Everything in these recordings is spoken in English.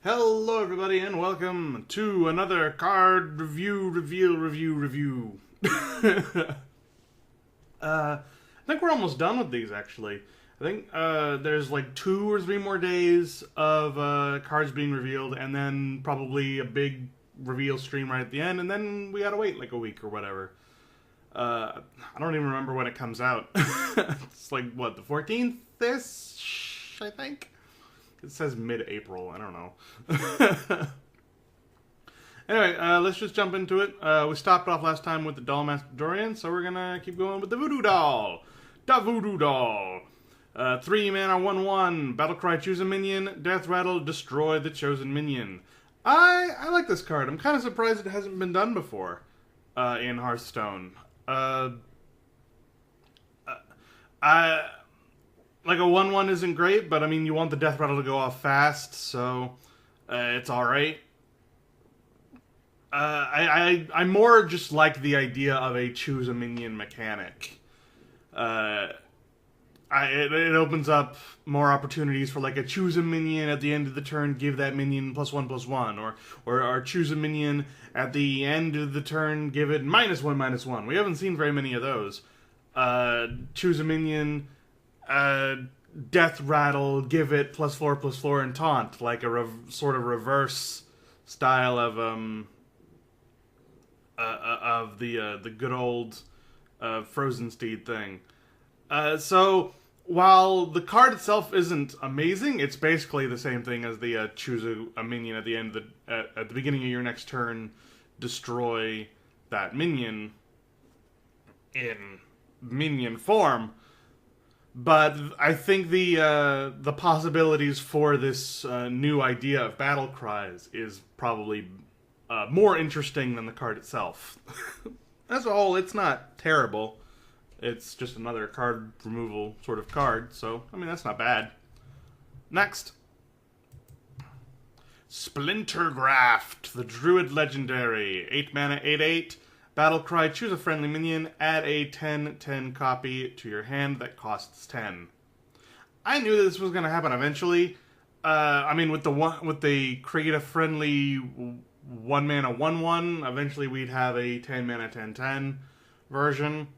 Hello everybody and welcome to another card review. I think we're almost done with these actually. I think there's like 2 or 3 more days of cards being revealed and then probably a big reveal stream right at the end and then we gotta wait like a week or whatever. I don't even remember when it comes out. It's like, what, the 14th-ish, I think? It says mid-April. I don't know. Anyway, let's just jump into it. We stopped off last time with the Doll Master Dorian, so we're gonna keep going with the Voodoo Doll. Da Voodoo Doll. 3 mana, 1/1. Battlecry, choose a minion. Death Rattle, destroy the chosen minion. I like this card. I'm kind of surprised it hasn't been done before in Hearthstone. Like a 1/1 isn't great, but I mean, you want the Death Rattle to go off fast, so it's alright. I more just like the idea of a choose a minion mechanic. It opens up more opportunities for like a choose a minion at the end of the turn, give that minion +1/+1, or choose a minion at the end of the turn, give it -1/-1. We haven't seen very many of those. Choose a minion. Death Rattle, give it +4/+4 and taunt, like a sort of reverse style of the good old Frozen Steed thing. So while the card itself isn't amazing, it's basically the same thing as the choose a minion at the end of at the beginning of your next turn, destroy that minion in minion form. But I think the possibilities for this new idea of battle cries is probably more interesting than the card itself. As a whole, it's not terrible. It's just another card removal sort of card, so, I mean, that's not bad. Next. Splintergraft, the Druid Legendary. 8 mana, 8/8. Battlecry, choose a friendly minion, add a 10/10 copy to your hand that costs 10. I knew that this was going to happen eventually. I mean, with the create a friendly 1 mana 1/1, eventually we'd have a 10 mana 10/10 version.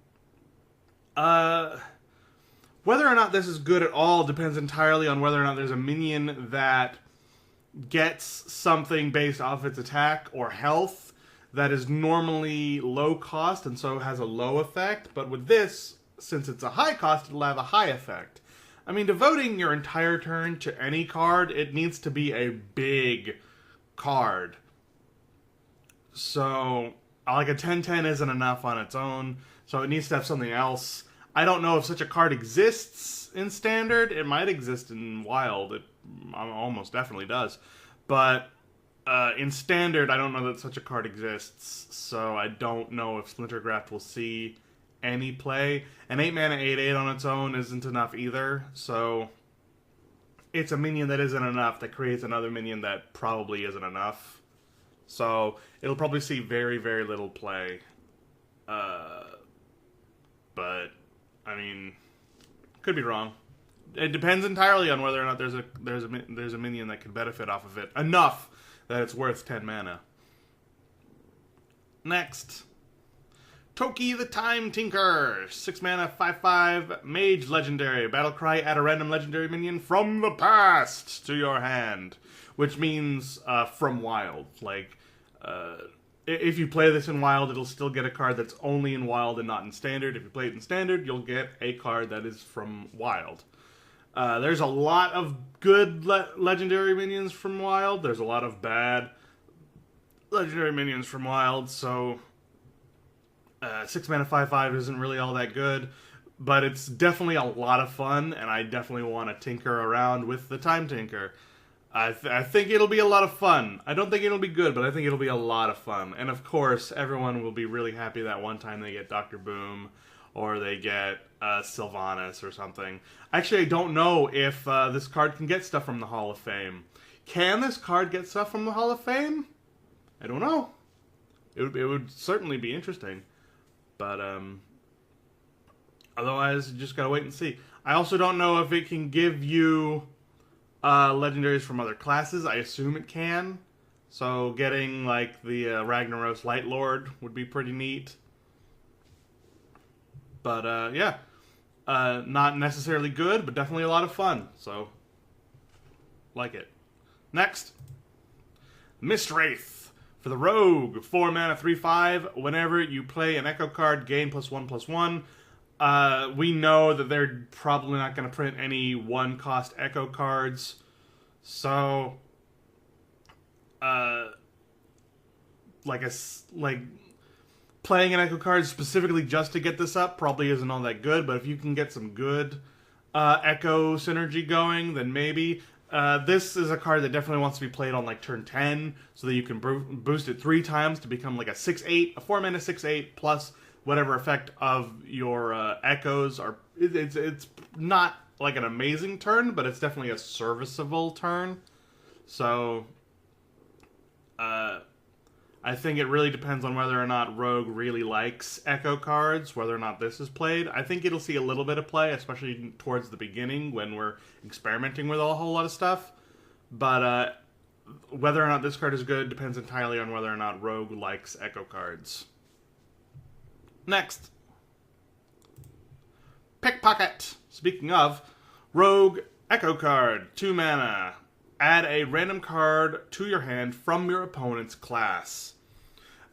Whether or not this is good at all depends entirely on whether or not there's a minion that gets something based off its attack or health that is normally low cost and so has a low effect, but with this, since it's a high cost, it'll have a high effect. I mean, devoting your entire turn to any card, it needs to be a big card. So, like a 10/10 isn't enough on its own, so it needs to have something else. I don't know if such a card exists in Standard. It might exist in Wild. It almost definitely does. But in Standard, I don't know that such a card exists, so I don't know if Splintergraft will see any play. An 8 mana 8/8 on its own isn't enough either, so it's a minion that isn't enough that creates another minion that probably isn't enough. So it'll probably see very, very little play. But, I mean, could be wrong. It depends entirely on whether or not there's a minion that can benefit off of it enough that it's worth 10 mana. Next. Toki the Time Tinker. 6 mana, 5/5, Mage Legendary. Battlecry, add a random legendary minion from the past to your hand. Which means from Wild. Like, if you play this in Wild, it'll still get a card that's only in Wild and not in Standard. If you play it in Standard, you'll get a card that is from Wild. There's a lot of good legendary minions from Wild. There's a lot of bad legendary minions from Wild, so 6 mana 5/5 isn't really all that good, but it's definitely a lot of fun, and I definitely want to tinker around with the Time Tinker. I think it'll be a lot of fun. I don't think it'll be good, but I think it'll be a lot of fun. And of course, everyone will be really happy that one time they get Dr. Boom, or they get Sylvanas or something. Actually, I don't know if this card can get stuff from the Hall of Fame. Can this card get stuff from the Hall of Fame? I don't know. It would certainly be interesting. But otherwise, you just gotta wait and see. I also don't know if it can give you legendaries from other classes. I assume it can. So getting like the Ragnaros Light Lord would be pretty neat. But yeah, not necessarily good, but definitely a lot of fun. So like it. Next, Mist Wraith. For the Rogue, 4 mana, 3/5. Whenever you play an Echo card, gain +1/+1. We know that they're probably not going to print any 1-cost Echo cards. So, playing an Echo card specifically just to get this up probably isn't all that good. But if you can get some good Echo synergy going, then maybe. This is a card that definitely wants to be played on like turn 10, so that you can boost it 3 times to become like a 6/8, a 4 mana 6/8 plus whatever effect of your echoes are. It's not like an amazing turn, but it's definitely a serviceable turn. So, I think it really depends on whether or not Rogue really likes Echo cards, whether or not this is played. I think it'll see a little bit of play, especially towards the beginning when we're experimenting with a whole lot of stuff. But whether or not this card is good depends entirely on whether or not Rogue likes Echo cards. Next. Pickpocket. Speaking of, Rogue Echo card, 2 mana. Add a random card to your hand from your opponent's class.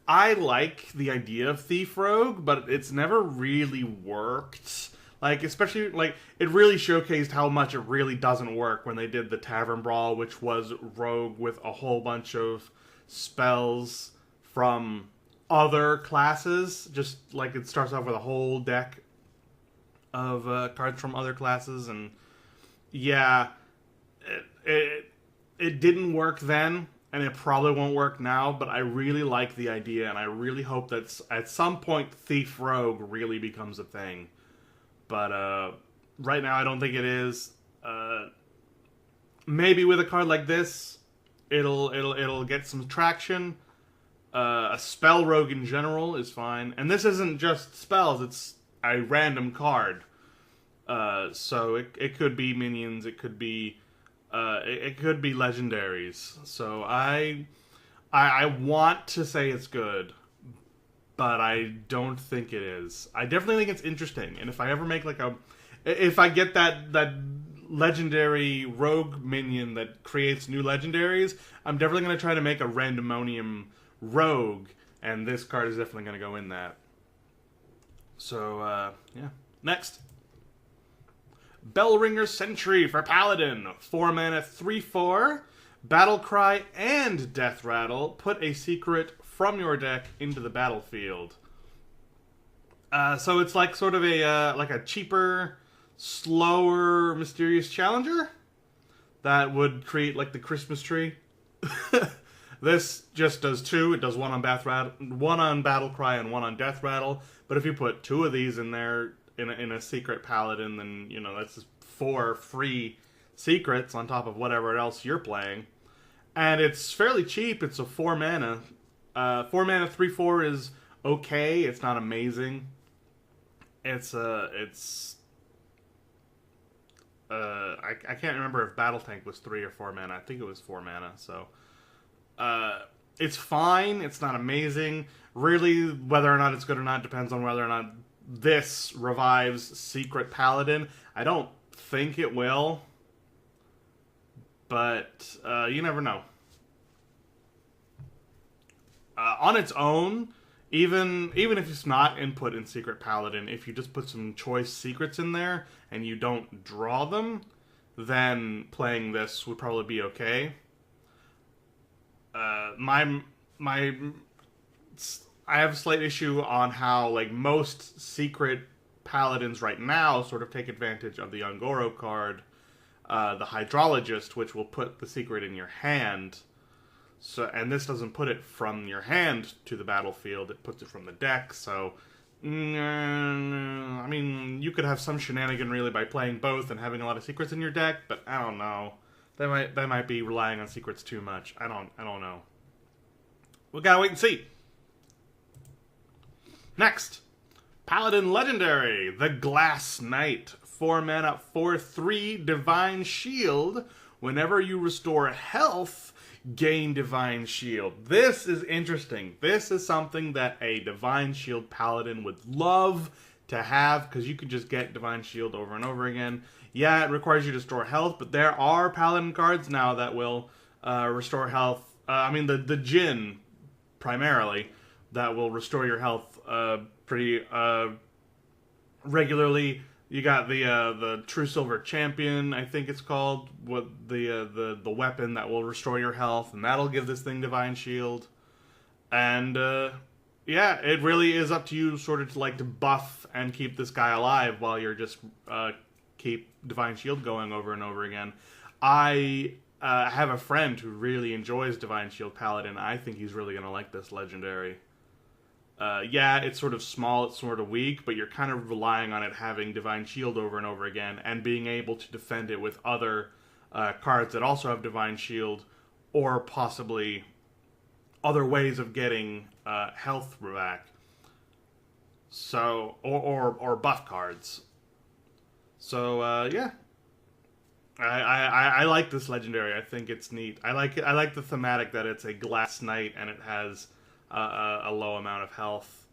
I like the idea of Thief Rogue, but it's never really worked. Like, especially, like, it really showcased how much it really doesn't work when they did the Tavern Brawl, which was Rogue with a whole bunch of spells from other classes. Just, like, it starts off with a whole deck of cards from other classes, and yeah, it didn't work then, and it probably won't work now, but I really like the idea, and I really hope that at some point Thief Rogue really becomes a thing. But right now I don't think it is. Maybe with a card like this, it'll get some traction. A Spell Rogue in general is fine, and this isn't just spells, it's a random card. So it could be minions, it could be legendaries. So I want to say it's good, but I don't think it is. I definitely think it's interesting, and if I ever make if I get that legendary rogue minion that creates new legendaries, I'm definitely going to try to make a randomonium rogue, and this card is definitely going to go in that. So yeah. Next. Bellringer Sentry for Paladin. 4 mana, 3/4. Battle Cry and Death Rattle. Put a secret from your deck into the battlefield. So it's like sort of a cheaper, slower, mysterious challenger that would create like the Christmas tree. This just does 2. It does 1 on Battle Cry and 1 on Death Rattle. But if you put 2 of these in there in a secret paladin, then that's just 4 free secrets on top of whatever else you're playing. And it's fairly cheap. It's a 4 mana. 4 mana 3/4 is okay. It's not amazing. I can't remember if Battle Tank was 3 or 4 mana. I think it was 4 mana. So it's fine. It's not amazing. Really, whether or not it's good or not depends on whether or not this revives Secret Paladin. I don't think it will, but you never know. On its own, even if it's not input in Secret Paladin, if you just put some choice secrets in there and you don't draw them, then playing this would probably be okay. I have a slight issue on how most secret paladins right now sort of take advantage of the Ungoro card, the Hydrologist, which will put the secret in your hand. So, and this doesn't put it from your hand to the battlefield; it puts it from the deck. So, I mean, you could have some shenanigan really by playing both and having a lot of secrets in your deck, but I don't know. That might be relying on secrets too much. I don't know. We gotta wait and see. Next, Paladin Legendary, the Glass Knight. 4 mana, 4/3, Divine Shield. whenever you restore health, gain Divine Shield. This is interesting. This is something that a Divine Shield Paladin would love to have, because you can just get Divine Shield over and over again. Yeah, it requires you to store health, but there are Paladin cards now that will restore health. The Djinn, primarily, that will restore your health pretty regularly. You got the True Silver Champion, I think it's called, what the weapon that will restore your health, and that'll give this thing Divine Shield. And yeah, it really is up to you sort of to buff and keep this guy alive while you're just keep Divine Shield going over and over again. I have a friend who really enjoys Divine Shield Paladin. I think he's really going to like this legendary. Yeah, it's sort of small, it's sort of weak, but you're kind of relying on it having Divine Shield over and over again, and being able to defend it with other cards that also have Divine Shield, or possibly other ways of getting health back. So, or buff cards. So, yeah. I like this legendary. I think it's neat. I like it. I like the thematic that it's a glass knight and it has a low amount of health.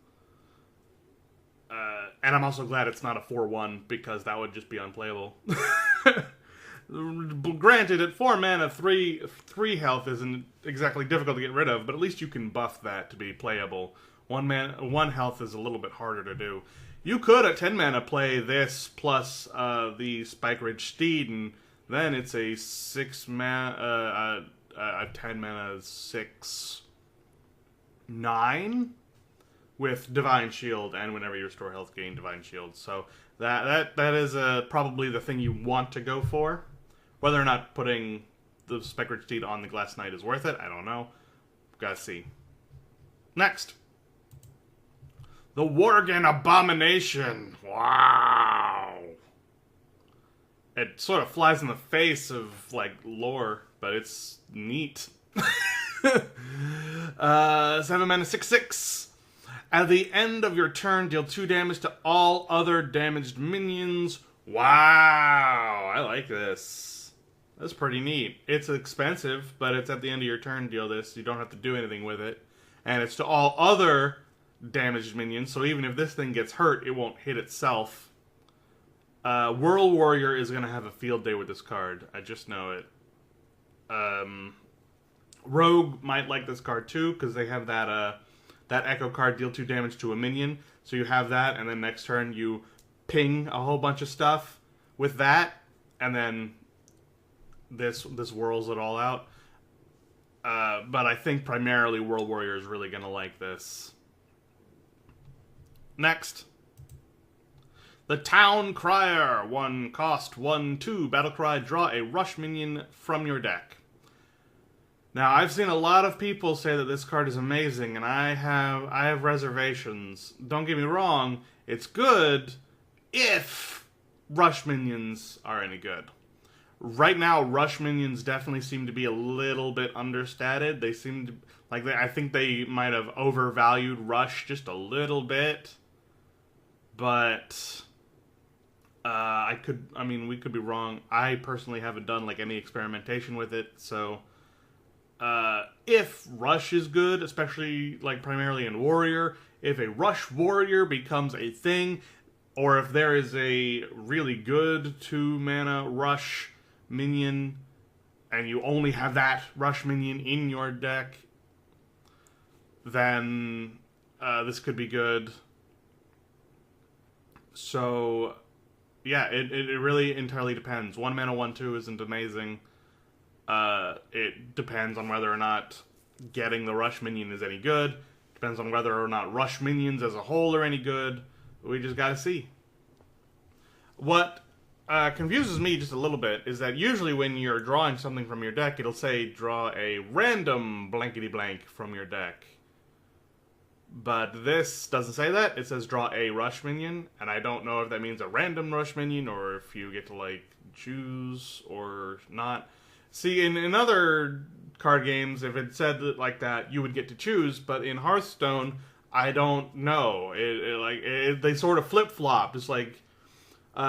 And I'm also glad it's not a 4/1, because that would just be unplayable. Granted, at 4 mana, 3 health isn't exactly difficult to get rid of, but at least you can buff that to be playable. 1 health is a little bit harder to do. You could, at 10 mana, play this plus the Spike Ridge Steed, and then it's a 6 mana, a 10 mana 6/9 with Divine Shield, and whenever you restore health, gain Divine Shield. So that is probably the thing you want to go for. Whether or not putting the Spike Ridge Steed on the Glass Knight is worth it, I don't know. Gotta see. Next. The Worgen Abomination. Wow. It sort of flies in the face of, lore, but it's neat. 7 mana, 6/6. At the end of your turn, deal 2 damage to all other damaged minions. Wow, I like this. That's pretty neat. It's expensive, but it's at the end of your turn, deal this. You don't have to do anything with it. And it's to all other damaged minions, so even if this thing gets hurt, it won't hit itself. Whirl Warrior is going to have a field day with this card. I just know it. Rogue might like this card too, because they have that Echo card, deal 2 damage to a minion. So you have that, and then next turn you ping a whole bunch of stuff with that, and then this whirls it all out. But I think primarily Whirl Warrior is really going to like this. Next. The Town Crier. 1 cost, 1/2. Battlecry, draw a rush minion from your deck. Now, I've seen a lot of people say that this card is amazing, and I have reservations. Don't get me wrong, it's good if rush minions are any good. Right now, rush minions definitely seem to be a little bit understated. They seem to, I think they might have overvalued rush just a little bit. But we could be wrong. I personally haven't done any experimentation with it, so if rush is good, especially primarily in warrior, if a rush warrior becomes a thing, or if there is a really good 2 mana rush minion and you only have that rush minion in your deck, then this could be good. So, yeah, it really entirely depends. 1 mana, 1/2 isn't amazing. It depends on whether or not getting the rush minion is any good. Depends on whether or not rush minions as a whole are any good. We just gotta see. What confuses me just a little bit is that usually when you're drawing something from your deck, it'll say draw a random blankety blank from your deck. But this doesn't say that. It says draw a rush minion, and I don't know if that means a random rush minion or if you get to choose or not. See, in other card games, if it said like that, you would get to choose, but in Hearthstone, I don't know. They sort of flip-flop. It's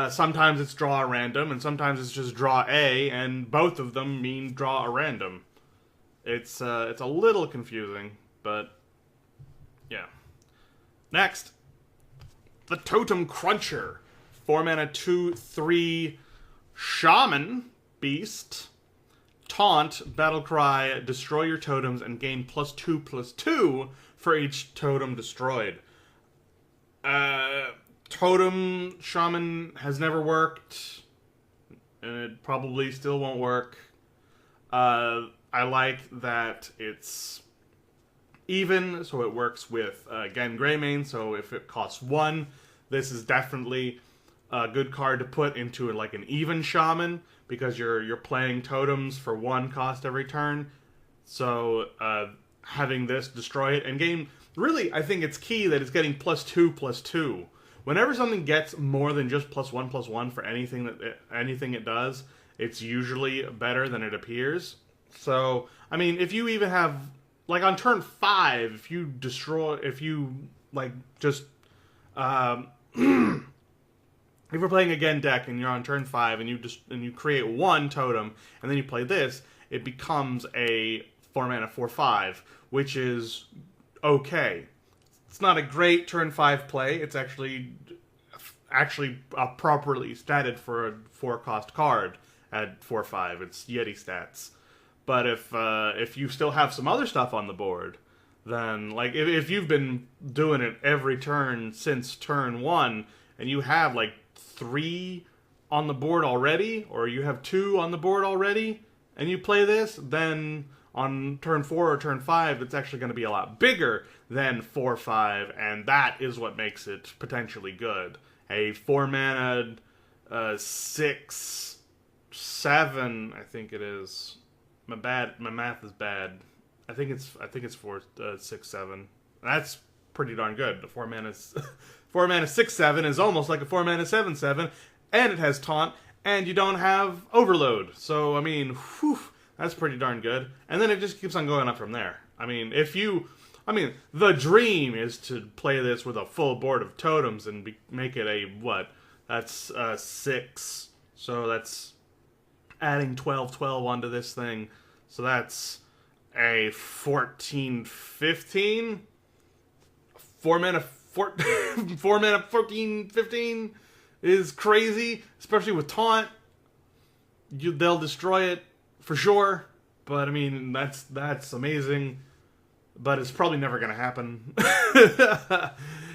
Sometimes it's draw a random, and sometimes it's just draw A, and both of them mean draw a random. It's a little confusing, but yeah. Next, the Totem Cruncher. 4 mana, 2/3 Shaman Beast. Taunt, Battle Cry, destroy your totems, and gain +2/+2 for each totem destroyed. Totem Shaman has never worked, and it probably still won't work. I like that it's even, so it works with Gen Greymane, so if it costs 1, this is definitely a good card to put into like an even Shaman, because you're playing totems for 1 cost every turn. So having this destroy it and gain, really I think it's key that it's getting +2/+2. Whenever something gets more than just +1/+1 for anything it does, it's usually better than it appears. So I mean, if you even have, like on turn 5, if you if you're playing a Gen deck and you're on turn 5 and you create 1 totem and then you play this, it becomes a 4 mana 4/5, which is okay. It's not a great turn 5 play. It's actually properly statted for a 4-cost card at 4/5. It's Yeti stats. But if you still have some other stuff on the board, then like if you've been doing it every turn since turn 1 and you have like 3 on the board already, or you have 2 on the board already, and you play this, then on turn 4 or turn 5, it's actually going to be a lot bigger than 4/5, and that is what makes it potentially good. A 4 mana 6/7, I think it is. My math is bad. I think it's 4/6/7. That's pretty darn good. The 4 mana 4 mana 6/7 is almost like a 4 mana 7/7, and it has taunt, and you don't have overload. So I mean, whew, that's pretty darn good. And then it just keeps on going up from there. I mean, the dream is to play this with a full board of totems and make it a what? That's 6. So that's adding 12/12 onto this thing. So that's a 14/15. 4 mana 14/15 is crazy, especially with taunt. They'll destroy it for sure, but I mean that's amazing. But it's probably never going to happen.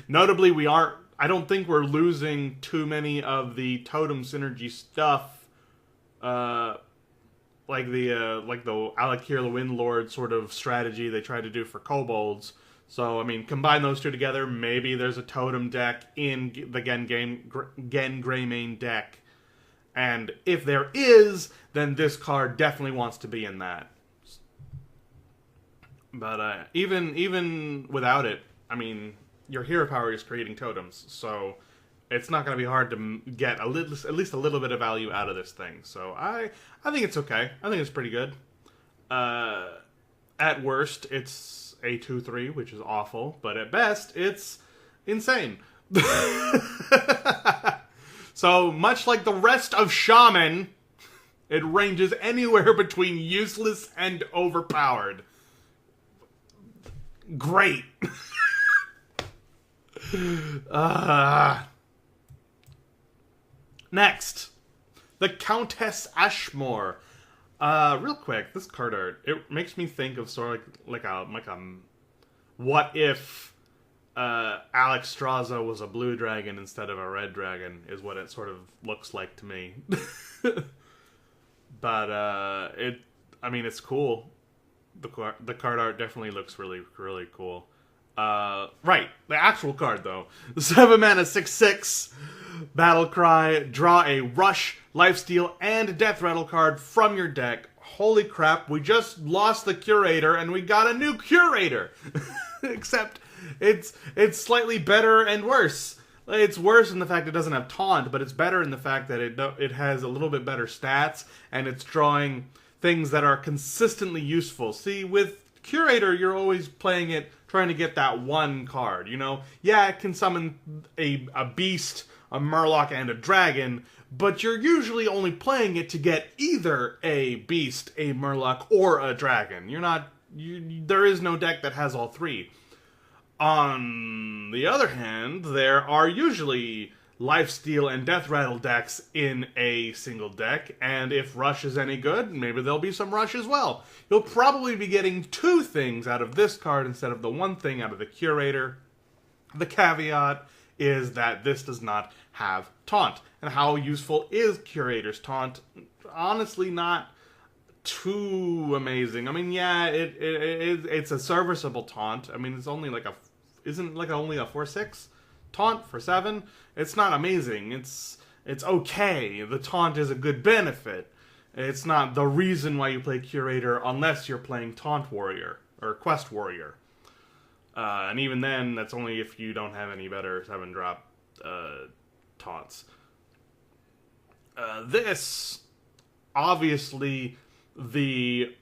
Notably, I don't think we're losing too many of the totem synergy stuff, like the Alakir the Windlord sort of strategy they tried to do for kobolds. So, I mean, combine those two together, maybe there's a totem deck in the Gen Greymane deck. And if there is, then this card definitely wants to be in that. But even without it, I mean, your hero power is creating totems, so it's not going to be hard to get at least a little bit of value out of this thing. So I think it's okay. I think it's pretty good. At worst, it's a 2/3, which is awful, but at best, it's insane. So, much like the rest of Shaman, it ranges anywhere between useless and overpowered. Great. Next, the Countess Ashmore. Real quick, this card art, it makes me think of sort of like a what if Alex Straza was a blue dragon instead of a red dragon, is what it sort of looks like to me. But it's cool. The card art definitely looks really, really cool. Right, the actual card though. 7 mana 6/6, Battle Cry, draw a Rush, Lifesteal, and Death Rattle card from your deck. Holy crap, we just lost the Curator and we got a new Curator! Except it's slightly better and worse. It's worse in the fact it doesn't have taunt, but it's better in the fact that it has a little bit better stats, and it's drawing things that are consistently useful. See, with Curator, you're always playing it trying to get that one card, you know? Yeah, it can summon a beast a Murloc and a Dragon, but you're usually only playing it to get either a Beast, a Murloc, or a Dragon. There is no deck that has all three. On the other hand, there are usually Lifesteal and Death Rattle decks in a single deck, and if Rush is any good, maybe there'll be some Rush as well. You'll probably be getting two things out of this card instead of the one thing out of the Curator. The caveat is that this does not have Taunt. And how useful is Curator's Taunt? Honestly, not too amazing. I mean, yeah, it's a serviceable Taunt. I mean, it's only like isn't like only a 4/6 Taunt for 7? It's not amazing. It's okay. The Taunt is a good benefit. It's not the reason why you play Curator unless you're playing Taunt Warrior or Quest Warrior. And even then, that's only if you don't have any better 7-drop taunts. This, obviously, the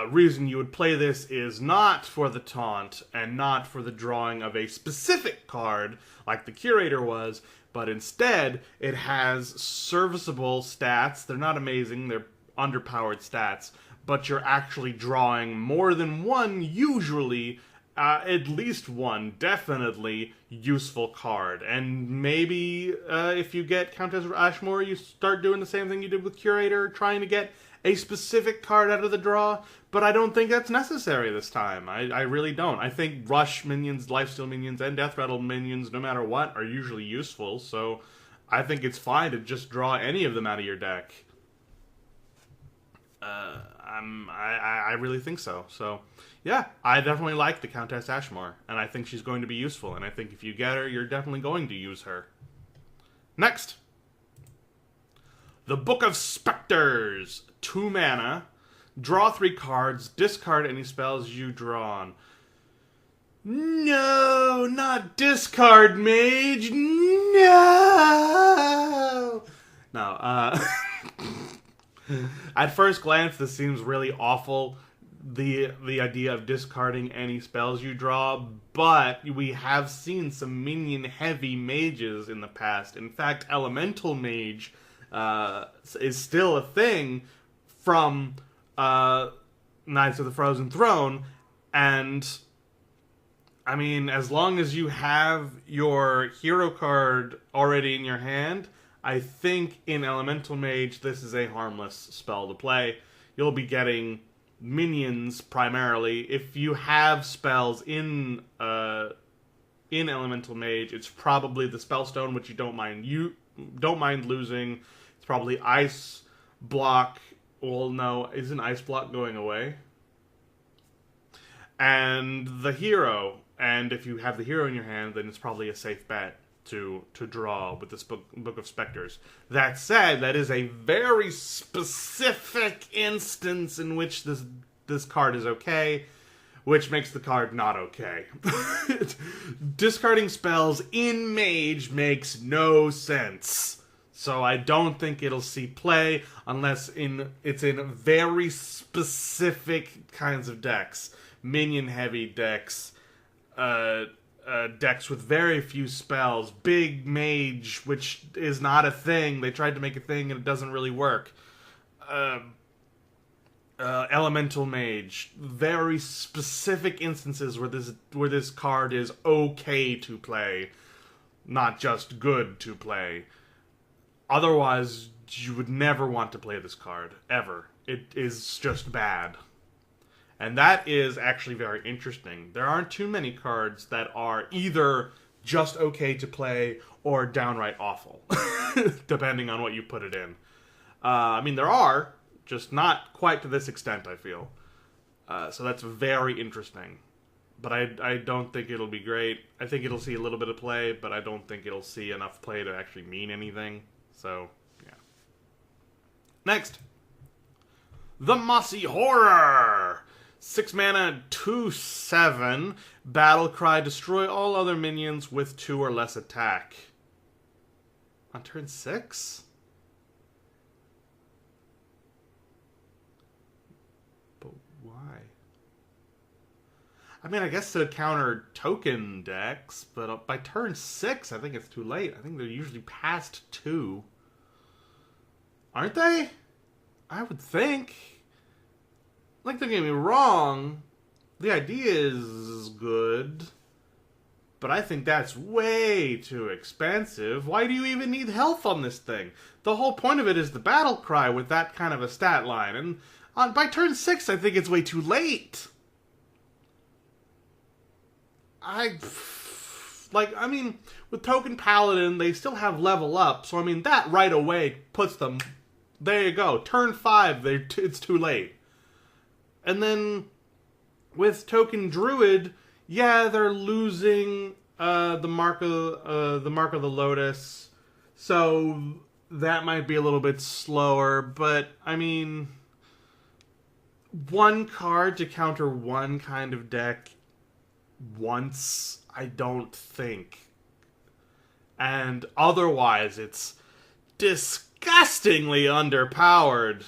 reason you would play this is not for the taunt and not for the drawing of a specific card like the Curator was, but instead it has serviceable stats. They're not amazing, they're underpowered stats, but you're actually drawing more than one, usually at least one definitely useful card. And maybe if you get Countess Ashmore, you start doing the same thing you did with Curator, trying to get a specific card out of the draw, but I don't think that's necessary this time. I really don't. I think Rush minions, Lifesteal minions, and Death Rattle minions, no matter what, are usually useful, so I think it's fine to just draw any of them out of your deck. I really think so. So, yeah, I definitely like the Countess Ashmore, and I think she's going to be useful, and I think if you get her, you're definitely going to use her. Next! The Book of Specters. 2 mana. Draw 3 cards. Discard any spells you draw on. No! Not discard, mage! No! No, at first glance, this seems really awful, the idea of discarding any spells you draw, but we have seen some minion-heavy mages in the past. In fact, Elemental Mage is still a thing from Knights of the Frozen Throne, and I mean, as long as you have your hero card already in your hand, I think in Elemental Mage this is a harmless spell to play. You'll be getting minions primarily. If you have spells in Elemental Mage, it's probably the Spellstone, which you don't mind losing. It's probably Ice Block. Well, no, isn't Ice Block going away? And the hero. And if you have the hero in your hand, then it's probably a safe bet to draw with this Book of Specters. That said, that is a very specific instance in which this card is okay, which makes the card not okay. Discarding spells in Mage makes no sense. So I don't think it'll see play unless it's in very specific kinds of decks. Minion-heavy decks, decks with very few spells, big mage, which is not a thing. They tried to make a thing and it doesn't really work. Elemental mage, very specific instances where this card is okay to play, not just good to play. Otherwise, you would never want to play this card, ever. It is just bad. And that is actually very interesting. There aren't too many cards that are either just okay to play or downright awful, depending on what you put it in. I mean, there are, just not quite to this extent, I feel. So that's very interesting. But I don't think it'll be great. I think it'll see a little bit of play, but I don't think it'll see enough play to actually mean anything. So, yeah. Next. The Mossy Horror! 6 mana, 2/7. Battle Cry. Destroy all other minions with 2 or less attack. On turn 6? But why? I mean, I guess to counter token decks, but by turn 6, I think it's too late. I think they're usually past 2. Aren't they? I would think. Like, don't get me wrong, the idea is good, but I think that's way too expensive. Why do you even need health on this thing? The whole point of it is the battle cry with that kind of a stat line, and by turn 6, I think it's way too late. I mean, with Token Paladin, they still have level up, so I mean, that right away puts them, there you go, turn 5, it's too late. And then, with Token Druid, yeah, they're losing the Mark of the Lotus, so that might be a little bit slower, but, I mean, one card to counter one kind of deck once, I don't think. And otherwise, it's disgustingly underpowered.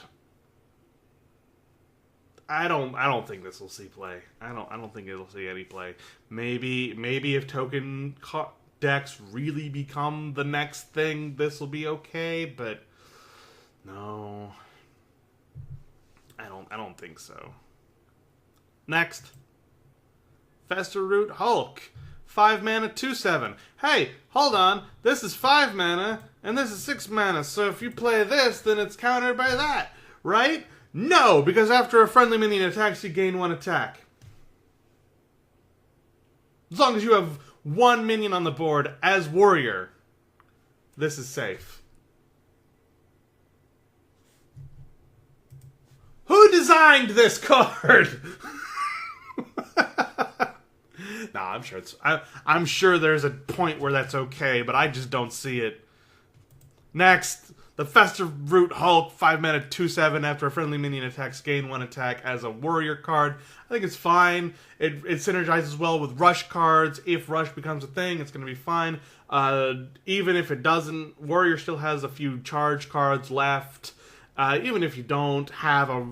I don't think this will see play. I don't think it'll see any play. Maybe if token decks really become the next thing, this will be okay, but no. I don't think so. Next. Fester Root Hulk. 5 mana, 2/7. Hey, hold on. This is 5 mana, and this is 6 mana, so if you play this, then it's countered by that, right? No, because after a friendly minion attacks, you gain 1 attack. As long as you have 1 minion on the board as warrior, this is safe. Who designed this card? No, I'm sure there's a point where that's okay, but I just don't see it. Next, the Fester Root Hulk, 5 mana, 2/7. After a friendly minion attacks, gain 1 attack as a warrior card. I think it's fine. It synergizes well with rush cards. If rush becomes a thing, it's going to be fine. Even if it doesn't, warrior still has a few charge cards left. Even if you don't have a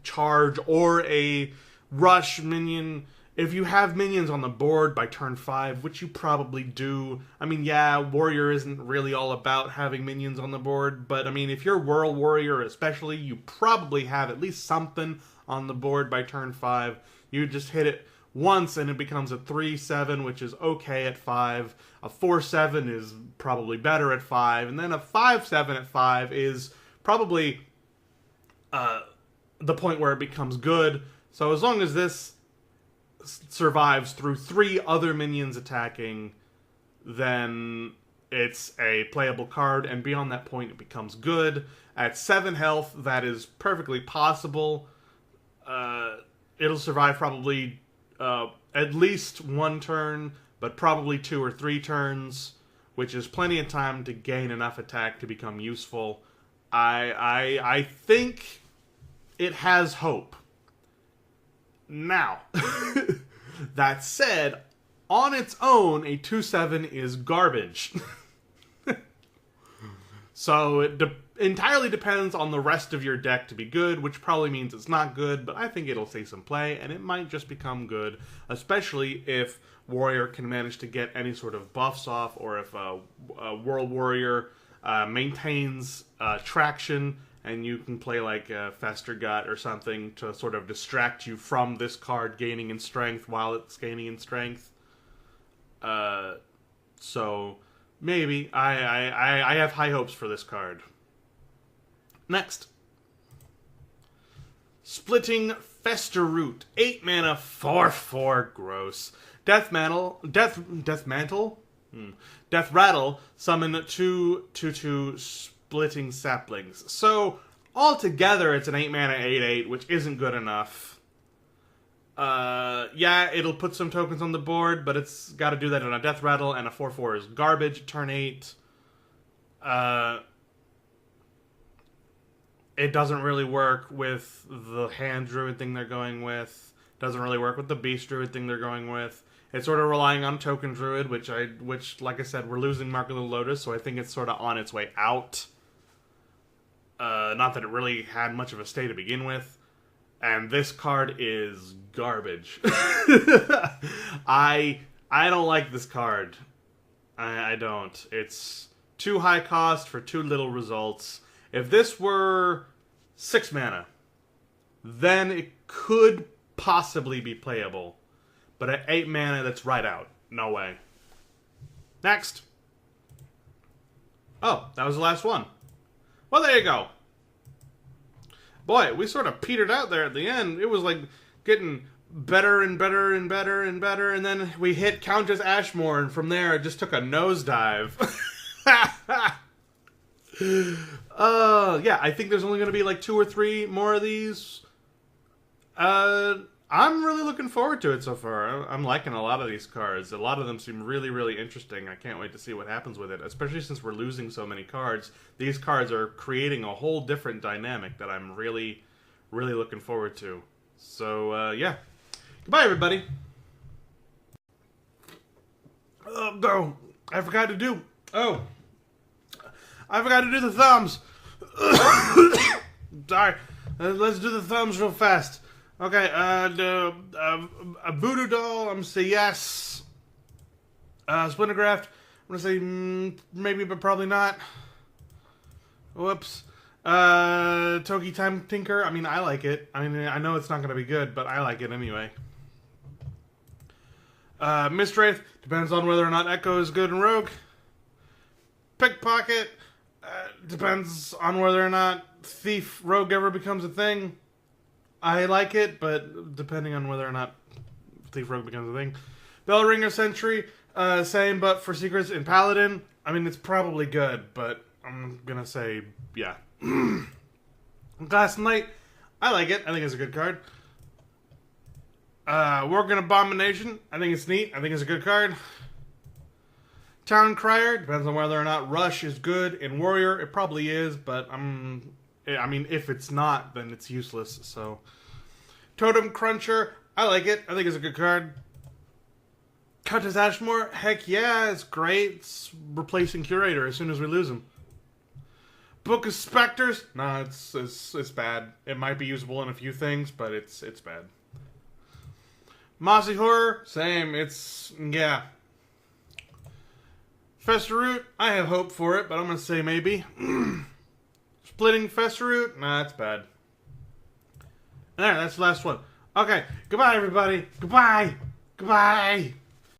charge or a rush minion, if you have minions on the board by turn 5, which you probably do, I mean, yeah, warrior isn't really all about having minions on the board, but I mean, if you're World Warrior especially, you probably have at least something on the board by turn 5. You just hit it once and it becomes a 3/7, which is okay at 5. A 4/7 is probably better at 5, and then a 5/7 at 5 is probably the point where it becomes good. So as long as this survives through 3 other minions attacking, then it's a playable card, and beyond that point it becomes good. At 7 health, that is perfectly possible. It'll survive probably at least 1 turn, but probably 2 or 3 turns, which is plenty of time to gain enough attack to become useful. I think it has hope. Now, that said, on its own, a 2/7 is garbage. So it entirely depends on the rest of your deck to be good, which probably means it's not good, but I think it'll see some play, and it might just become good, especially if Warrior can manage to get any sort of buffs off, or if a World Warrior maintains traction, and you can play like Fester Gut or something to sort of distract you from this card gaining in strength while it's gaining in strength. So maybe I have high hopes for this card. Next, Splitting Fester Root, 8 mana, 4/4, gross. Death Rattle, summon 2/2 Splitting Saplings. So, altogether, it's an 8 mana 8/8, which isn't good enough. Yeah, it'll put some tokens on the board, but it's got to do that on a Death Rattle, and a 4/4 is garbage at turn 8. It doesn't really work with the Hand Druid thing they're going with. Doesn't really work with the Beast Druid thing they're going with. It's sort of relying on Token Druid, which, like I said, we're losing Mark of the Lotus, so I think it's sort of on its way out. Not that it really had much of a stay to begin with. And this card is garbage. I don't like this card. I don't. It's too high cost for too little results. If this were 6 mana, then it could possibly be playable. But at 8 mana, that's right out. No way. Next. Oh, that was the last one. Well, there you go. Boy, we sort of petered out there at the end. It was like getting better and better and better and better, and then we hit Countess Ashmore, and from there it just took a nosedive. Yeah, I think there's only going to be like 2 or 3 more of these. I'm really looking forward to it so far. I'm liking a lot of these cards. A lot of them seem really, really interesting. I can't wait to see what happens with it, especially since we're losing so many cards. These cards are creating a whole different dynamic that I'm really, really looking forward to. So, yeah. Goodbye, everybody. Oh, I forgot to do... Oh. I forgot to do the thumbs. Sorry. Let's do the thumbs real fast. Okay, a voodoo doll, I'm gonna say yes. Splintergraft, I'm gonna say maybe, but probably not. Whoops. Toki Time Tinker, I mean, I like it. I mean, I know it's not gonna be good, but I like it anyway. Mistwraith, depends on whether or not Echo is good in Rogue. Pickpocket, depends on whether or not Thief Rogue ever becomes a thing. I like it, but depending on whether or not Thief Rogue becomes a thing. Bellringer Sentry, same, but for secrets in Paladin, I mean, it's probably good, but I'm gonna say, yeah. Glass Knight, I like it. I think it's a good card. Working Abomination, I think it's neat. I think it's a good card. Town Crier, depends on whether or not Rush is good in Warrior. It probably is, but I mean, if it's not, then it's useless, so. Totem Cruncher, I like it. I think it's a good card. Countess Ashmore, heck yeah, it's great. It's replacing Curator as soon as we lose him. Book of Specters, nah, it's bad. It might be usable in a few things, but it's bad. Mossy Horror, same, yeah. Festeroot, I have hope for it, but I'm gonna say maybe. Splitting Festeroot? Nah, that's bad. There, that's the last one. Okay, goodbye, everybody. Goodbye. Goodbye.